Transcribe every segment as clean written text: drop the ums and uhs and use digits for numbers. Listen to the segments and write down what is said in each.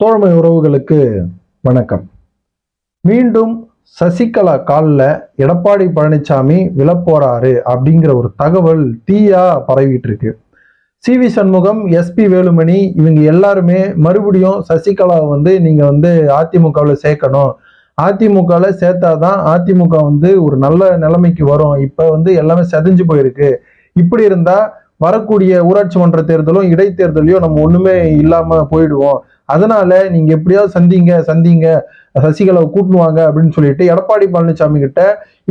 தோழமை உறவுகளுக்கு வணக்கம். மீண்டும் சசிகலா காலில் எடப்பாடி பழனிசாமி விழப்போறாரு அப்படிங்கிற ஒரு தகவல் தீயா பரவிட்டு இருக்கு. சி.வி. சண்முகம், எஸ்.பி. வேலுமணி இவங்க எல்லாருமே மறுபடியும் சசிகலா நீங்க அதிமுகவில் சேர்க்கணும், அதிமுகவில் சேர்த்தாதான் அதிமுக ஒரு நல்ல நிலைமைக்கு வரும், இப்ப எல்லாமே செதஞ்சு போயிருக்கு, இப்படி இருந்தா வரக்கூடிய ஊராட்சி மன்ற தேர்தலும் இடைத்தேர்தலையும் நம்ம ஒண்ணுமே இல்லாம போயிடுவோம், அதனால நீங்க எப்படியாவது சந்திங்க சசிகலாவை கூட்டுவாங்க அப்படின்னு சொல்லிட்டு எடப்பாடி பழனிசாமி கிட்ட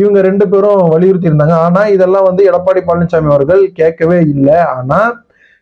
இவங்க ரெண்டு பேரும் வலியுறுத்தி இருந்தாங்க. ஆனா இதெல்லாம் எடப்பாடி பழனிசாமி அவர்கள் கேட்கவே இல்லை. ஆனா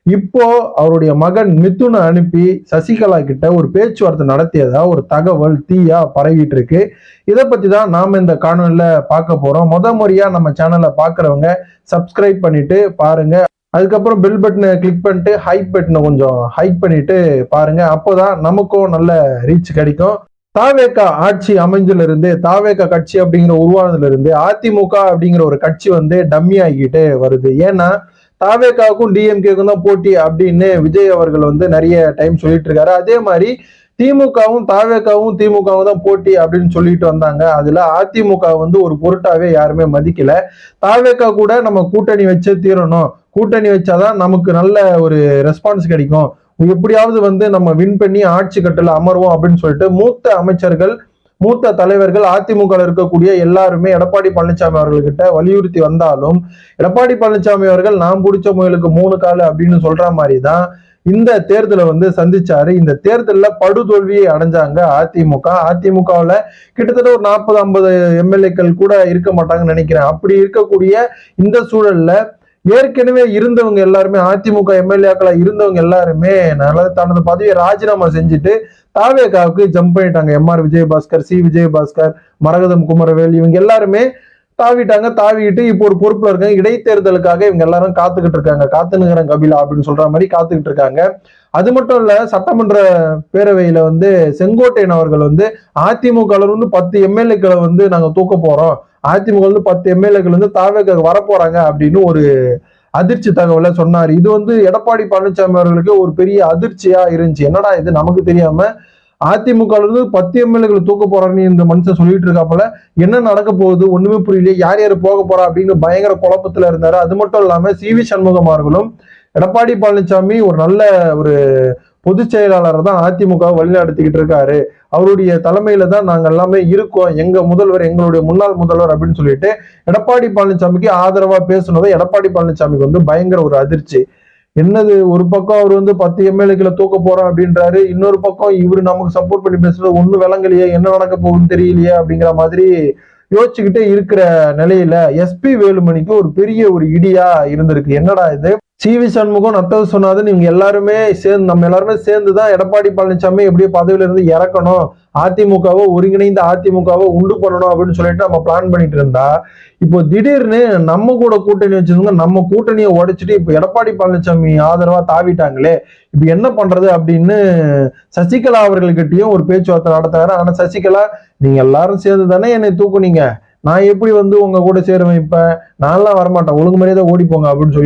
இப்போ அவருடைய மகன் மிதுனை அனுப்பி சசிகலா கிட்ட ஒரு பேச்சுவார்த்தை நடத்தியதா ஒரு தகவல் தீயா பரவிட்டு இருக்கு. இதை பத்தி தான் நாம இந்த காணொலியில பார்க்க போறோம். முறையா நம்ம சேனலை பாக்குறவங்க சப்ஸ்கிரைப் பண்ணிட்டு பாருங்க, அதுக்கப்புறம் பெல் பட்டனை கிளிக் பண்ணிட்டு ஹைப் பட்டனை கொஞ்சம் ஹைக் பண்ணிட்டு பாருங்க, அப்போதான் நமக்கும் நல்ல ரீச் கிடைக்கும். தாவேகா ஆட்சி அமைஞ்சதுல இருந்து, தாவேகா கட்சி அப்படிங்கிற உருவானதுல இருந்து அதிமுக அப்படிங்கிற ஒரு கட்சி டம்மி ஆகிட்டு வருது. ஏன்னா தாவேகாவுக்கும் டிஎம்கேக்கும் தான் போட்டி அப்படின்னு விஜய் அவர்கள் நிறைய டைம் சொல்லிட்டு இருக்காரு. அதே மாதிரி திமுகவும் தாவேகாவும் திமுகவும் தான் போட்டி அப்படின்னு சொல்லிட்டு வந்தாங்க. அதுல அதிமுக ஒரு பொருட்டாவே யாருமே மதிக்கல. தாவேகா கூட நம்ம கூட்டணி வச்சே தீரணும், கூட்டணி வச்சாதான் நமக்கு நல்ல ஒரு ரெஸ்பான்ஸ் கிடைக்கும், எப்படியாவது நம்ம வின் பண்ணி ஆட்சி கட்டல அமர்வோம் அப்படின்னு சொல்லிட்டு மூத்த அமைச்சர்கள், மூத்த தலைவர்கள் அதிமுக இருக்கக்கூடிய எல்லாருமே எடப்பாடி பழனிசாமி அவர்கள்கிட்ட வலியுறுத்தி வந்தாலும் எடப்பாடி பழனிசாமி அவர்கள் நாம் பிடிச்ச முயலுக்கு 3 காலு அப்படின்னு சொல்ற மாதிரிதான் இந்த தேர்தலை சந்திச்சாரு. இந்த தேர்தலில் படுதோல்வியை அடைஞ்சாங்க அதிமுக. அதிமுகவில் கிட்டத்தட்ட ஒரு 40-50 எம்எல்ஏக்கள் கூட இருக்க மாட்டாங்கன்னு நினைக்கிறேன். அப்படி இருக்கக்கூடிய இந்த சூழல்ல ஏற்கனவே இருந்தவங்க எல்லாருமே, அதிமுக எம்எல்ஏக்களா இருந்தவங்க எல்லாருமே தனது பதவியை ராஜினாமா செஞ்சுட்டு தாவேகாவுக்கு ஜம்ப் பண்ணிட்டாங்க. எம்.ஆர். விஜயபாஸ்கர், சி. விஜயபாஸ்கர், மரகதம் குமரவேல் இவங்க எல்லாருமே தாவிட்டாங்க. தாவிட்டு இப்போ ஒரு பொறுப்புல இருக்காங்க. இடைத்தேர்தலுக்காக இவங்க எல்லாரும் காத்துக்கிட்டு இருக்காங்க. காத்துனுங்கிறேன் கபிலா அப்படின்னு சொல்ற மாதிரி காத்துக்கிட்டு இருக்காங்க. அது மட்டும் இல்ல, சட்டமன்ற பேரவையில செங்கோட்டையன் அவர்கள் அதிமுக 10 எம்எல்ஏக்களை நாங்க தூக்க போறோம், அதிமுக 10 எம்எல்ஏக்கள் தாவேக வரப்போறாங்க அப்படின்னு ஒரு அதிர்ச்சி தகவலை சொன்னார். இது எடப்பாடி பழனிசாமி அவர்களுக்கு ஒரு பெரிய அதிர்ச்சியா இருந்துச்சு. என்னடா இது, நமக்கு தெரியாம அதிமுக 10 எம்எல்ஏக்கள் தூக்க போறாருன்னு இந்த மனுஷன் சொல்லிட்டு இருக்காப்பல, என்ன நடக்க போகுது ஒண்ணுமே புரியல, யார் யாரு போக போறா அப்படின்னு பயங்கர குழப்பத்துல இருந்தாரு. அது மட்டும் இல்லாம சி.வி. சண்முகம் அவர்களும் எடப்பாடி பழனிசாமி ஒரு நல்ல ஒரு பொதுச் செயலாளர் தான் அதிமுக வழிநடத்திக்கிட்டு இருக்காரு, அவருடைய தலைமையில தான் நாங்க எல்லாமே இருக்கோம், எங்க முதல்வர் எங்களுடைய முன்னாள் முதல்வர் அப்படின்னு சொல்லிட்டு எடப்பாடி பழனிசாமிக்கு ஆதரவா பேசுனது எடப்பாடி பழனிசாமிக்கு பயங்கர ஒரு அதிர்ச்சி. என்னது, ஒரு பக்கம் அவர் 10 எம்எல்ஏக்களை தூக்க போறோம் அப்படின்றாரு, இன்னொரு பக்கம் இவரு நமக்கு சப்போர்ட் பண்ணி பேசுறது ஒண்ணு விளங்கலையே, என்ன நடக்க போகுதுன்னு தெரியலையே அப்படிங்கிற மாதிரி யோசிச்சுக்கிட்டே இருக்கிற நிலையில எஸ்.பி. வேலுமணிக்கு ஒரு பெரிய ஒரு இடியா இருந்திருக்கு. என்னடா இது, சி.வி. சண்முகம், நத்தவ சொன்னாதுன்னு இவங்க எல்லாருமே சேர்ந்து, நம்ம எல்லாருமே சேர்ந்துதான் எடப்பாடி பழனிசாமி எப்படியோ பதவியில இருந்து இறக்கணும், அதிமுகவை ஒருங்கிணைந்த அதிமுகவை உண்டு பண்ணணும் அப்படின்னு சொல்லிட்டு நம்ம பிளான் பண்ணிட்டு இருந்தா, இப்போ திடீர்னு நம்ம கூட கூட்டணி வச்சிருந்தவங்க நம்ம கூட்டணியை உடைச்சிட்டு இப்ப எடப்பாடி பழனிசாமி ஆதரவா தாவிட்டாங்களே, இப்ப என்ன பண்றது அப்படின்னு சசிகலா அவர்கள்கிட்டயும் ஒரு பேச்சுவார்த்தை நடத்துறாரு. ஆனா சசிகலா, நீங்க எல்லாரும் சேர்ந்து தானே என்னை தூக்குனீங்க, நான் எப்படி உங்க கூட சேருவேன், இப்ப நான்லாம் வரமாட்டேன், ஒழுங்கு மாதிரியே ஓடி போங்க அப்படின்னு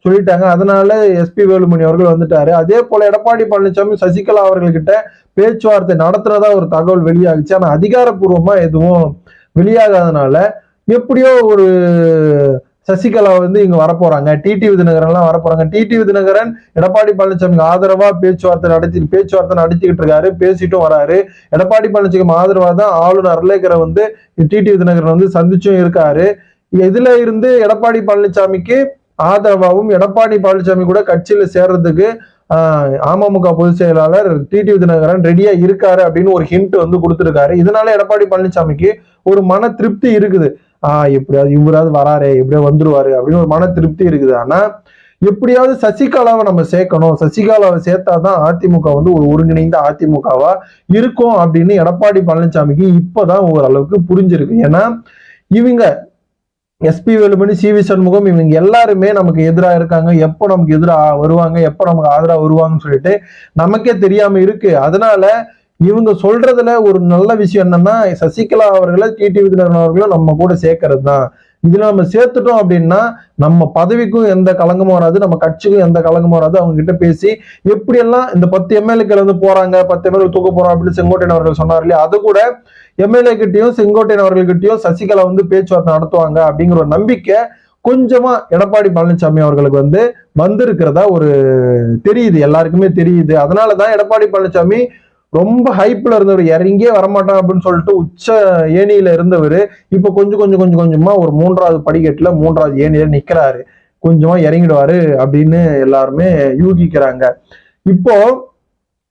சொல்லிட்டாங்க. அதனால எஸ்.பி. வேலுமணி அவர்கள் வந்துட்டாரு. அதே போல எடப்பாடி பழனிசாமி சசிகலா அவர்கள்கிட்ட பேச்சுவார்த்தை நடத்துறதா ஒரு தகவல் வெளியாகுச்சு. ஆனா அதிகாரப்பூர்வமா எதுவும் வெளியாகாதனால எப்படியோ ஒரு சசிகலா இங்க வரப்போறாங்க, டிடிவி தினகரன் எல்லாம் வரப்போறாங்க. டிடிவி தினகரன் எடப்பாடி பழனிசாமிக்கு ஆதரவா பேச்சுவார்த்தை நடத்திக்கிட்டு இருக்காரு, பேசிட்டும் வராரு. எடப்பாடி பழனிசாமி ஆதரவா தான் ஆளுநர் அர்லேக்கரை டிடிவி தினகரன் சந்திச்சும் இருக்காரு. இதுல இருந்து எடப்பாடி பழனிசாமிக்கு ஆதரவாகவும் எடப்பாடி பழனிசாமி கூட கட்சியில சேர்றதுக்கு அமமுக பொதுச் செயலாளர் டிடிவி தினகரன் ரெடியா இருக்காரு அப்படின்னு ஒரு ஹிண்ட் கொடுத்திருக்காரு. இதனால எடப்பாடி பழனிசாமிக்கு ஒரு மன திருப்தி இருக்குது. எப்படியாவது இவராது வராரு, எப்படியோ வந்துருவாரு அப்படின்னு ஒரு மன திருப்தி இருக்குது. ஆனா எப்படியாவது சசிகலாவை நம்ம சேர்க்கணும், சசிகலாவை சேர்த்தாதான் அதிமுக ஒரு ஒருங்கிணைந்த அதிமுகவா இருக்கும் அப்படின்னு எடப்பாடி பழனிசாமிக்கு இப்பதான் ஓரளவுக்கு புரிஞ்சிருக்கு. ஏன்னா இவங்க எஸ்.பி. வேலுமணி, சி.வி. சண்முகம் இவங்க எல்லாருமே நமக்கு எதிராக இருக்காங்க, எப்போ நமக்கு எதிராக வருவாங்க, எப்போ நமக்கு ஆதரவா வருவாங்கன்னு சொல்லிட்டு நமக்கே தெரியாம இருக்கு. அதனால இவங்க சொல்றதுல ஒரு நல்ல விஷயம் என்னன்னா, சசிகலா அவர்களை டிடிவி தினகரன் அவர்களும் நம்ம கூட சேர்க்கறது தான். இதுல நம்ம சேர்த்துட்டோம் அப்படின்னா நம்ம பதவிக்கும் எந்த களங்கமும் வராது, நம்ம கட்சிக்கும் எந்த களங்கமும் வராது. அவங்க கிட்ட பேசி எப்படியெல்லாம் இந்த 10 எம்எல்ஏக்கள் வந்து போறாங்க, 10 எம்எல்ஏ தூக்க போறோம் அப்படின்னு செங்கோட்டையன் அவர்கள் சொன்னார் இல்லையா, அது கூட எம்எல்ஏ கிட்டையும் செங்கோட்டையன் அவர்கள்கிட்டயும் சசிகலா வந்து பேச்சுவார்த்தை நடத்துவாங்க அப்படிங்கிற ஒரு நம்பிக்கை கொஞ்சமா எடப்பாடி பழனிசாமி அவர்களுக்கு வந்து வந்திருக்கிறதா ஒரு தெரியுது, எல்லாருக்குமே தெரியுது. அதனாலதான் எடப்பாடி பழனிசாமி ரொம்ப ஹைப்ல இருந்தவர், இறங்கியே வரமாட்டான் அப்படின்னு சொல்லிட்டு உச்ச ஏணியில இருந்தவர் இப்ப கொஞ்சமா ஒரு 3வது படிக்கட்டுல 3வது ஏணியில நிக்கிறாரு. கொஞ்சமா இறங்கிடுவாரு அப்படின்னு எல்லாருமே யூகிக்கிறாங்க. இப்போ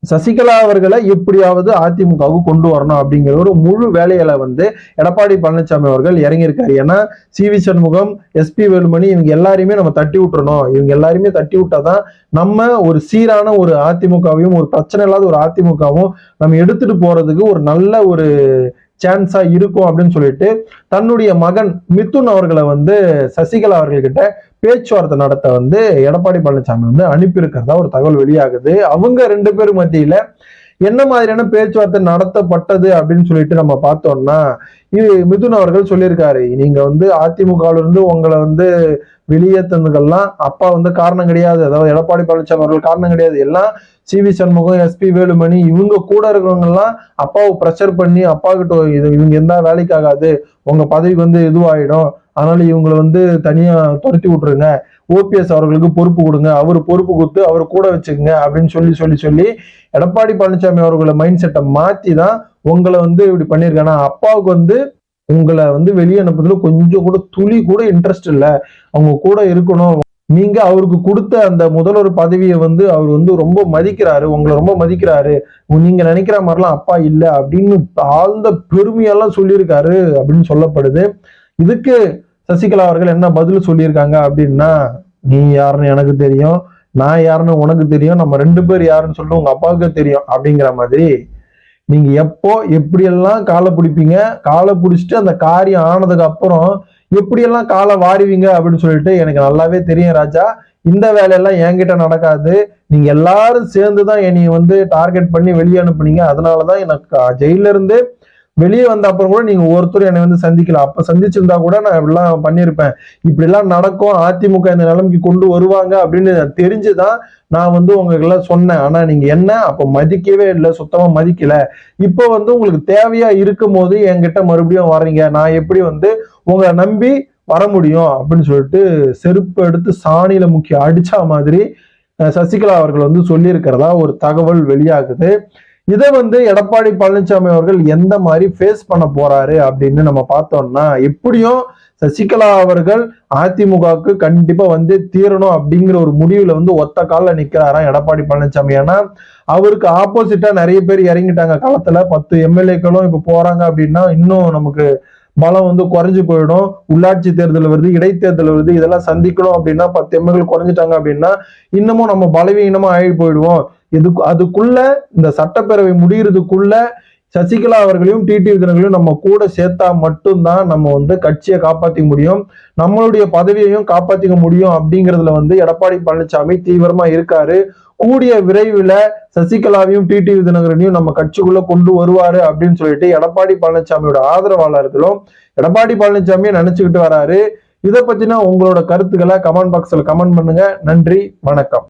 சசிகலா அவர்களை எப்படியாவது அதிமுகவுக்கு கொண்டு வரணும் அப்படிங்கிற ஒரு முழு வேலையில வந்து எடப்பாடி பழனிசாமி அவர்கள் இறங்கியிருக்காரு. ஏன்னா சி.வி. சண்முகம், எஸ்.பி. வேலுமணி இவங்க எல்லாரையுமே நம்ம தட்டி விட்டுறணும். இவங்க எல்லாருமே தட்டி விட்டாதான் நம்ம ஒரு சீரான ஒரு அதிமுகவையும், ஒரு பிரச்சனை இல்லாத ஒரு அதிமுகவும் நம்ம எடுத்துட்டு போறதுக்கு ஒரு நல்ல ஒரு சான்ஸா இருக்கும் அப்படின்னு சொல்லிட்டு தன்னுடைய மகன் மிதுன் அவர்களை வந்து சசிகலா அவர்கள்கிட்ட பேச்சுவார்த்தை நடத்த வந்து எடப்பாடி பழனிசாமி வந்து அனுப்பியிருக்கிறதா ஒரு தகவல் வெளியாகுது. அவங்க 2 பேரும் மத்தியில என்ன மாதிரியான பேச்சுவார்த்தை நடத்தப்பட்டது அப்படின்னு சொல்லிட்டு நம்ம பார்த்தோம்னா, இது மிதுன் அவர்கள் சொல்லியிருக்காரு, நீங்க வந்து அதிமுகவில இருந்து உங்களை வந்து வெளியேற்றதுக்கெல்லாம் அப்பா வந்து காரணம் கிடையாது, அதாவது எடப்பாடி பழனிசாமி அவர்கள் காரணம் கிடையாது, எல்லாம் சி.வி. சண்முகம், எஸ்.பி. வேலுமணி இவங்க கூட இருக்கிறவங்க எல்லாம் அப்பாவை ப்ரெஷர் பண்ணி அப்பா கிட்ட இவங்க எந்த வேலைக்கு ஆகாது, உங்க பதவி வந்து இதுவாயிடும், அதனால இவங்களை வந்து தனியா துரத்தி விட்டுருங்க, ஓபிஎஸ் அவர்களுக்கு பொறுப்பு கொடுங்க, அவர் பொறுப்பு கொடுத்து அவர் கூட வச்சுக்கோங்க அப்படின்னு சொல்லி எடப்பாடி பழனிசாமி அவர்களை மைண்ட் செட்டை மாத்தி தான் உங்களை வந்து இப்படி பண்ணியிருக்காங்க. அப்பாவுக்கு வந்து உங்களை வந்து வெளியே அனுப்புறதுல கொஞ்சம் கூட துளி கூட இன்ட்ரெஸ்ட் இல்லை, அவங்க கூட இருக்கணும், நீங்க அவருக்கு கொடுத்த அந்த முதல்வர் பதவியை வந்து அவர் வந்து ரொம்ப மதிக்கிறாரு, உங்களை ரொம்ப மதிக்கிறாரு, நீங்க நினைக்கிற மாதிரிலாம் அப்பா இல்லை அப்படின்னு ஆழ்ந்த பெருமையெல்லாம் சொல்லியிருக்காரு அப்படின்னு சொல்லப்படுது. இதுக்கு சசிகலா அவர்கள் என்ன பதில் சொல்லியிருக்காங்க அப்படின்னா, நீ யாருன்னு எனக்கு தெரியும், நான் யாருன்னு உனக்கு தெரியும், நம்ம 2 பேர் யாருன்னு சொல்லிட்டு உங்க அப்பாவுக்கு தெரியும் அப்படிங்கிற மாதிரி நீங்க எப்போ எப்படியெல்லாம் காலை பிடிப்பீங்க, காலை பிடிச்சிட்டு அந்த காரியம் ஆனதுக்கு அப்புறம் எப்படியெல்லாம் காலை வாருவீங்க அப்படின்னு சொல்லிட்டு எனக்கு நல்லாவே தெரியும் ராஜா. இந்த வேலையெல்லாம் என்கிட்ட நடக்காது, நீங்க எல்லாரும் சேர்ந்துதான் என்னை வந்து டார்கெட் பண்ணி வெளியே அனுப்புனீங்க, அதனாலதான் எனக்கு ஜெயில இருந்து வெளியே வந்த அப்புறம் கூட நீங்க ஒருத்தர் என்னை வந்து சந்திக்கல, அப்ப சந்திச்சிருந்தா கூட நான் இப்படிலாம் பண்ணியிருப்பேன், இப்படி எல்லாம் நடக்கும், அதிமுக இந்த நிலைமைக்கு கொண்டு வருவாங்க அப்படின்னு தெரிஞ்சுதான் நான் வந்து உங்களுக்கு எல்லாம் சொன்னேன். ஆனா நீங்க என்ன அப்ப மதிக்கவே இல்லை, சுத்தமா மதிக்கல, இப்போ வந்து உங்களுக்கு தேவையா இருக்கும் போது என்கிட்ட மறுபடியும் வர்றீங்க, நான் எப்படி வந்து உங்களை நம்பி வர முடியும் அப்படின்னு சொல்லிட்டு செருப்பு எடுத்து சாணியில முக்கிய அடிச்சா மாதிரி சசிகலா அவர்கள் வந்து சொல்லியிருக்கிறதா ஒரு தகவல் வெளியாகுது. இதை வந்து எடப்பாடி பழனிசாமி அவர்கள் எந்த மாதிரி ஃபேஸ் பண்ண போறாரு அப்படின்னு நம்ம பார்த்தோம்னா, எப்படியும் சசிகலா அவர்கள் அதிமுகவுக்கு கண்டிப்பா வந்து தீரணும் அப்படிங்கிற ஒரு முடிவுல வந்து ஒத்த காலில் நிக்கிறாராம் எடப்பாடி பழனிசாமி. ஏன்னா அவருக்கு ஆப்போசிட்டா நிறைய பேர் இறங்கிட்டாங்க களத்துல, 10 எம்எல்ஏக்களும் இப்ப போறாங்க அப்படின்னா இன்னும் நமக்கு பலம் வந்து குறைஞ்சு போயிடும். உள்ளாட்சி தேர்தல் வருது, இடைத்தேர்தல் வருது, இதெல்லாம் சந்திக்கணும் அப்படின்னா 10 எம்எல்ஏ குறைஞ்சிட்டாங்க அப்படின்னா இன்னமும் நம்ம பலவீனமா ஆகி போயிடுவோம். அதுக்குள்ள இந்த சட்டப்பேரவை முடிகிறதுக்குள்ள சசிகலா அவர்களையும் டிடிவி தினகரனையும் நம்ம கூட சேர்த்தா மட்டும்தான் நம்ம வந்து கட்சியை காப்பாற்றிக்க முடியும், நம்மளுடைய பதவியையும் காப்பாற்றிக்க முடியும் அப்படிங்கிறதுல வந்து எடப்பாடி பழனிசாமி தீவிரமா இருக்காரு. கூடிய விரைவில் சசிகலாவையும் டிடிவி தினகரனையும் நம்ம கட்சிக்குள்ள கொண்டு வருவாரு அப்படின்னு சொல்லிட்டு எடப்பாடி பழனிசாமியோட ஆதரவாளர்களும் எடப்பாடி பழனிசாமியை நினைச்சுக்கிட்டு வராரு. இதை பத்தினா உங்களோட கருத்துக்களை கமெண்ட் பாக்ஸ்ல கமெண்ட் பண்ணுங்க. நன்றி, வணக்கம்.